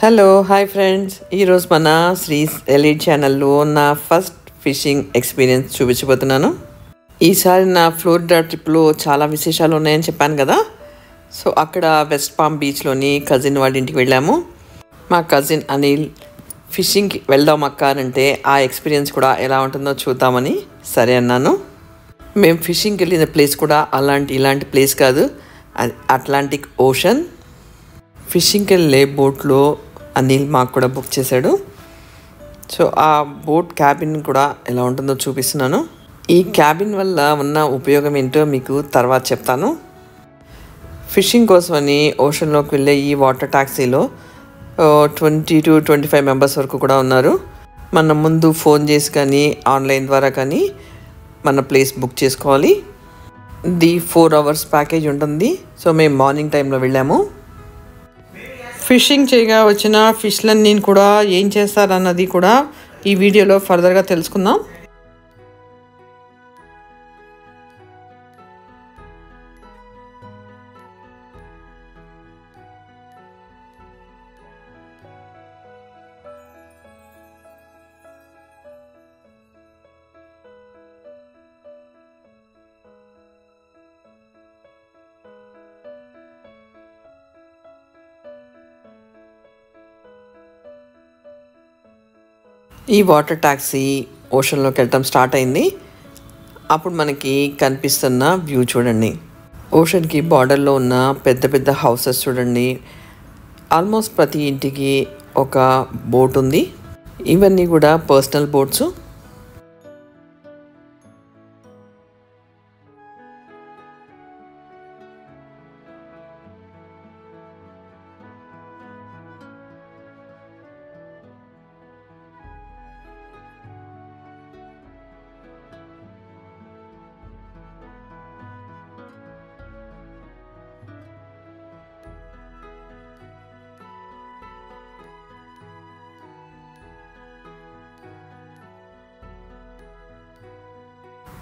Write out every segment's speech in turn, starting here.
Hello hi friends, ఈరోజు మన శ్రీస్ elite ఛానల్లో నా ఫస్ట్ ఫిషింగ్ ఎక్స్పీరియన్స్ చూపించబోతున్నాను. ఈసారి నా ఫ్లోరిడా ట్రిప్లో చాలా విశేషాలు ఉన్నాయని చెప్పాను కదా. సో అక్కడ వెస్ట్ పామ్ బీచ్లోని కజిన్ వాళ్ళ ఇంటికి వెళ్ళాము. మా కజిన్ అనిల్ ఫిషింగ్కి వెళ్దాం అక్క అంటే ఆ ఎక్స్పీరియన్స్ కూడా ఎలా ఉంటుందో చూద్దామని సరే అన్నాను. మేము ఫిషింగ్కి వెళ్ళిన ప్లేస్ కూడా ఇలాంటి ప్లేస్ కాదు, అట్లాంటిక్ ఓషన్. ఫిషింగ్కి వెళ్ళే బోట్లో అనిల్ మాకు కూడా బుక్ చేశాడు. సో ఆ బోట్ క్యాబిన్ కూడా ఎలా ఉంటుందో చూపిస్తున్నాను. ఈ క్యాబిన్ వల్ల ఉన్న ఉపయోగం ఏంటో మీకు తర్వాత చెప్తాను. ఫిషింగ్ కోసమని ఓషన్లోకి వెళ్ళే ఈ వాటర్ ట్యాక్సీలో 20 to 25 మెంబర్స్ వరకు కూడా ఉన్నారు. మనం ముందు ఫోన్ చేసి కానీ ఆన్లైన్ ద్వారా కానీ మన ప్లేస్ బుక్ చేసుకోవాలి. ది 4 hours ప్యాకేజ్ ఉంటుంది. సో మేము మార్నింగ్ టైంలో వెళ్ళాము. ఫిషింగ్ చేయగా వచ్చిన ఫిష్లన్నీ కూడా ఏం చేస్తారన్నది కూడా ఈ వీడియోలో ఫర్దర్గా తెలుసుకుందాం. ఈ వాటర్ ట్యాక్సీ ఓషన్లోకి వెళ్ళటం స్టార్ట్ అయింది. అప్పుడు మనకి కనిపిస్తున్న వ్యూ చూడండి. ఓషన్కి బార్డర్లో ఉన్న పెద్ద పెద్ద హౌసెస్ చూడండి. ఆల్మోస్ట్ ప్రతి ఇంటికి ఒక బోట్ ఉంది. ఇవన్నీ కూడా పర్సనల్ బోట్స్.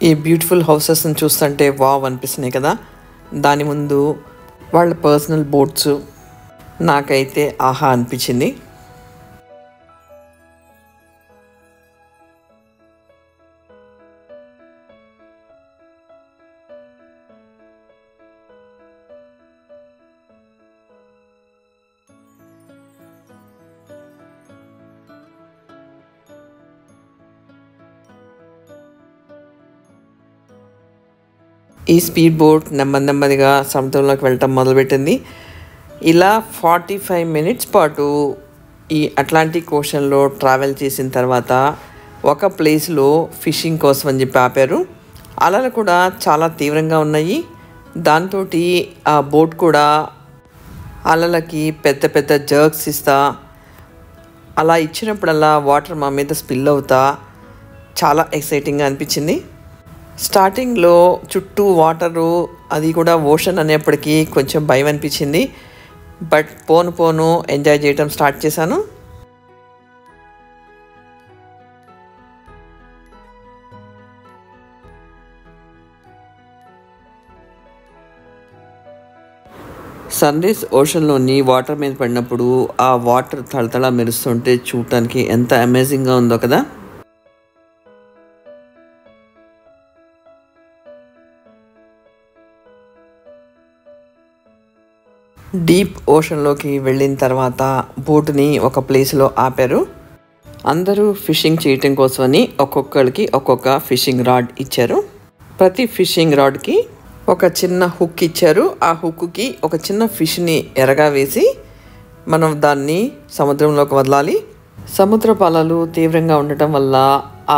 ఈ బ్యూటిఫుల్ హౌసెస్ని చూస్తుంటే వావ్ అనిపిస్తున్నాయి కదా. దాని ముందు వాళ్ళ పర్సనల్ బోట్స్ నాకైతే ఆహా అనిపించింది. ఈ స్పీడ్ బోట్ నెమ్మదిగా సముద్రంలోకి వెళ్ళటం మొదలుపెట్టింది. ఇలా 45 minutes పాటు ఈ అట్లాంటిక్ ఓషన్లో ట్రావెల్ చేసిన తర్వాత ఒక ప్లేస్లో ఫిషింగ్ కోసం అని చెప్పి ఆపారు. అలలు కూడా చాలా తీవ్రంగా ఉన్నాయి. దాంతో ఆ బోట్ కూడా అలలకి పెద్ద పెద్ద జర్క్స్ ఇస్తా, అలా ఇచ్చినప్పుడల్లా వాటర్ మా మీద స్పిల్ అవుతా చాలా ఎక్సైటింగ్గా అనిపించింది. స్టార్టింగ్లో చుట్టూ వాటరు, అది కూడా ఓషన్ అనేప్పటికీ కొంచెం భయం అనిపించింది. బట్ పోను ఎంజాయ్ చేయటం స్టార్ట్ చేశాను. సన్ రైజ్ ఓషన్లోని వాటర్ మీద పడినప్పుడు ఆ వాటర్ తళతళ మెరుస్తుంటే చూడటానికి ఎంత అమేజింగ్గా ఉందో కదా. డీప్ ఓషన్లోకి వెళ్ళిన తర్వాత బోటుని ఒక ప్లేస్లో ఆపారు. అందరూ ఫిషింగ్ చేయటం కోసమని ఒక్కొక్కరికి ఒక్కొక్క ఫిషింగ్ రాడ్ ఇచ్చారు. ప్రతి ఫిషింగ్ రాడ్కి ఒక చిన్న హుక్ ఇచ్చారు. ఆ హుక్కి ఒక చిన్న ఫిష్ని ఎరగా వేసి మనం దాన్ని సముద్రంలోకి వదలాలి. సముద్రపు అలలు తీవ్రంగా ఉండటం వల్ల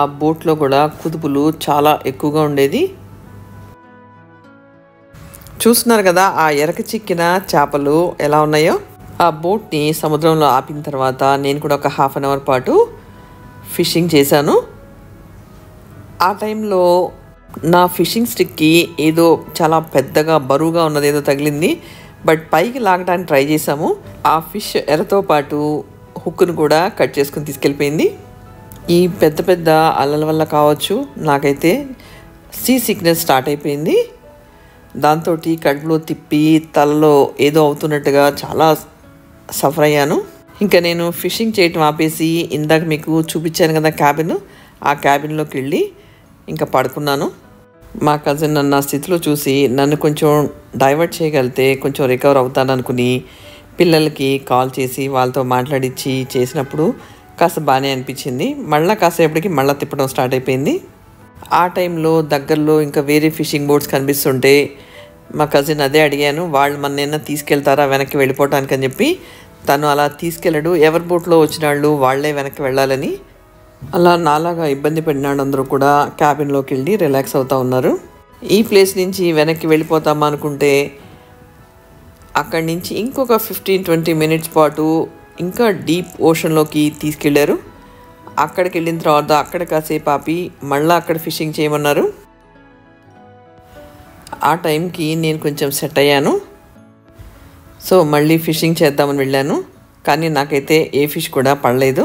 ఆ బోట్లో కూడా కుదుపులు చాలా ఎక్కువగా ఉండేది. చూస్తున్నారు కదా ఆ ఎరక చిక్కిన చేపలు ఎలా ఉన్నాయో. ఆ బోట్ని సముద్రంలో ఆపిన తర్వాత నేను కూడా ఒక 1/2 hour పాటు ఫిషింగ్ చేశాను. ఆ టైంలో నా ఫిషింగ్ స్టిక్కి ఏదో చాలా పెద్దగా బరువుగా ఉన్నది ఏదో తగిలింది. బట్ పైకి లాగడానికి ట్రై చేసాము. ఆ ఫిష్ ఎరతో పాటు హుక్ను కూడా కట్ చేసుకుని తీసుకెళ్ళిపోయింది. ఈ పెద్ద పెద్ద అలల వల్ల కావచ్చు, నాకైతే సీ సిక్నెస్ స్టార్ట్ అయిపోయింది. దాంతో కడుపులో తిప్పి తలలో ఏదో అవుతున్నట్టుగా చాలా సఫర్ అయ్యాను. ఇంకా నేను ఫిషింగ్ చేయటం ఆపేసి ఇందాక మీకు చూపించాను కదా క్యాబిన్, ఆ క్యాబిన్లోకి వెళ్ళి ఇంకా పడుకున్నాను. మా కజిన్ నన్ను ఆ స్థితిలో చూసి నన్ను కొంచెం డైవర్ట్ చేయగలిగితే కొంచెం రికవర్ అవుతాను అనుకుని పిల్లలకి కాల్ చేసి వాళ్ళతో మాట్లాడించి చేసినప్పుడు కాస్త బాగానే అనిపించింది. మళ్ళీ కాసేపటికి మళ్ళీ తిప్పడం స్టార్ట్ అయిపోయింది. ఆ టైంలో దగ్గరలో ఇంకా వేరే ఫిషింగ్ బోట్స్ కనిపిస్తుంటే మా కజిన్ అదే అడిగాను, వాళ్ళు మనైనా తీసుకెళ్తారా వెనక్కి వెళ్ళిపోవటానికి అని చెప్పి. తను అలా తీసుకెళ్ళడు, ఎవరి బోట్లో వచ్చిన వాళ్ళు వాళ్ళే వెనక్కి వెళ్ళాలని. అలా నాలాగా ఇబ్బంది పడిన అందరూ కూడా క్యాబిన్లోకి వెళ్ళి రిలాక్స్ అవుతూ ఉన్నారు. ఈ ప్లేస్ నుంచి వెనక్కి వెళ్ళిపోతామా అనుకుంటే అక్కడి నుంచి ఇంకొక 15-20 మినిట్స్ పాటు ఇంకా డీప్ ఓషన్లోకి తీసుకెళ్లారు. అక్కడికి వెళ్ళిన తర్వాత అక్కడ కాసేపు ఆపి మళ్ళీ అక్కడ ఫిషింగ్ చేయమన్నారు. ఆ టైంకి నేను కొంచెం సెట్ అయ్యాను. సో మళ్ళీ ఫిషింగ్ చేద్దామని వెళ్ళాను, కానీ నాకైతే ఏ ఫిష్ కూడా పడలేదు.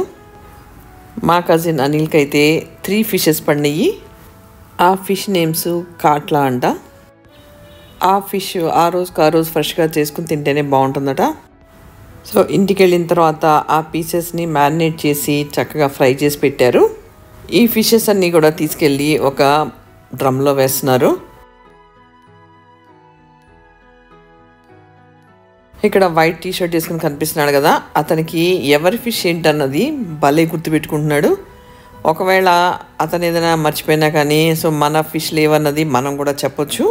మా కజిన్ అనిల్కి అయితే 3 ఫిషెస్ పడినాయి. ఆ ఫిష్ నేమ్స్ కాట్లా అంట. ఆ ఫిష్ ఆ రోజు ఫ్రెష్గా చేసుకుని తింటేనే బాగుంటుందట. సో ఇంటికి వెళ్ళిన తర్వాత ఆ పీసెస్ని మ్యారినేట్ చేసి చక్కగా ఫ్రై చేసి పెట్టారు. ఈ ఫిషెస్ అన్నీ కూడా తీసుకెళ్ళి ఒక డ్రమ్లో వేస్తున్నారు. ఇక్కడ వైట్ టీషర్ట్ వేసుకుని కనిపిస్తున్నాడు కదా, అతనికి ఎవరి ఫిష్ ఏంటన్నది భలే గుర్తుపెట్టుకుంటున్నాడు. ఒకవేళ అతను ఏదైనా మర్చిపోయినా కానీ సో మన ఫిష్ లేవన్నది మనం కూడా చెప్పొచ్చు.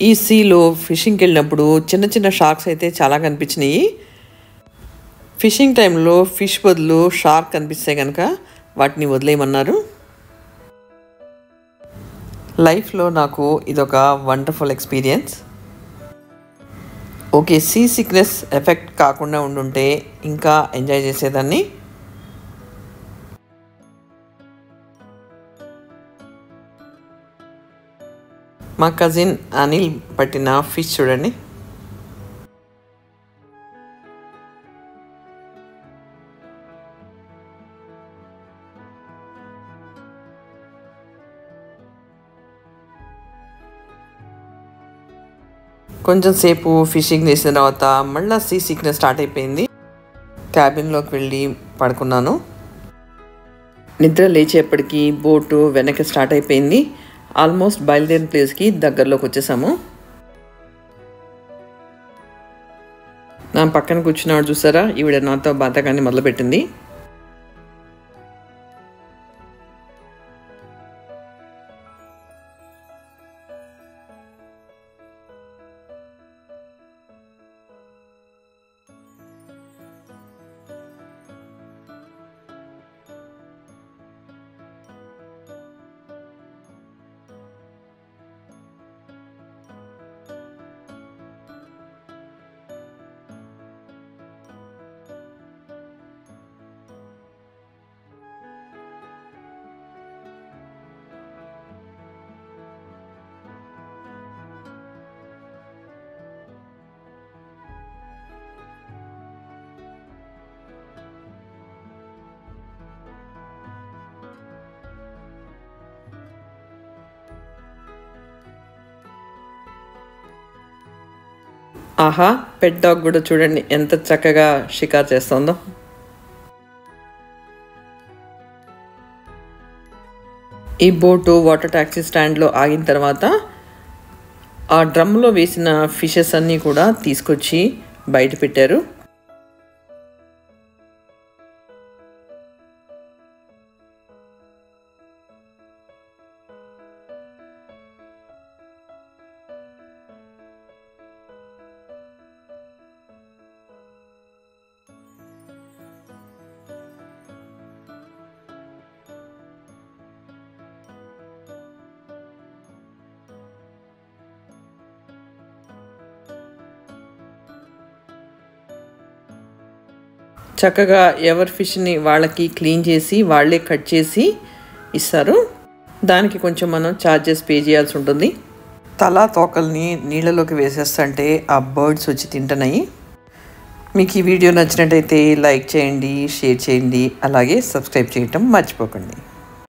ఈ సీలో ఫిషింగ్కి వెళ్ళినప్పుడు చిన్న చిన్న షార్క్స్ అయితే చాలా కనిపించినాయి. ఫిషింగ్ టైంలో ఫిష్ బదులు షార్క్ కనిపిస్తే కనుక వాటిని వదిలేయమన్నారు. లైఫ్లో నాకు ఇదొక wonderful experience. Okay, sea sickness effect కాకుండా ఉండుంటే ఇంకా ఎంజాయ్ చేసేదాన్ని. మా కజిన్ అనిల్ పట్టిన ఫిష్ చూడండి. కొంచెం సేపు ఫిషింగ్ చేసిన తర్వాత మళ్ళీ సీ సిక్నెస్ స్టార్ట్ అయిపోయింది. క్యాబిన్లోకి వెళ్ళి పడుకున్నాను. నిద్ర లేచేపటికి బోటు వెనక్కి స్టార్ట్ అయిపోయింది. ఆల్మోస్ట్ బయలుదేరిన ప్లేస్కి దగ్గరలోకి వచ్చేసాము. నా పక్కన కూర్చున్నాడు చూసారా, ఈవిడ నాతో బాధకాన్ని మొదలుపెట్టింది. ఆహా, పెట్ డాగ్ కూడా చూడండి ఎంత చక్కగా షికారు చేస్తుందో. ఈ బోటు వాటర్ ట్యాక్సీ స్టాండ్లో ఆగిన తర్వాత ఆ డ్రమ్లో వేసిన ఫిషెస్ అన్నీ కూడా తీసుకొచ్చి బయట పెట్టారు. చక్కగా ఎవరి ఫిష్ని వాళ్ళకి క్లీన్ చేసి వాళ్ళే కట్ చేసి ఇస్తారు. దానికి కొంచెం మనం ఛార్జెస్ పే చేయాల్సి ఉంటుంది. తలా తోకల్ని నీళ్ళలోకి వేసేస్తుంటే ఆ బర్డ్స్ వచ్చి తింటున్నాయి. మీకు ఈ వీడియో నచ్చినట్టయితే లైక్ చేయండి, షేర్ చేయండి, అలాగే సబ్స్క్రైబ్ చేయటం మర్చిపోకండి.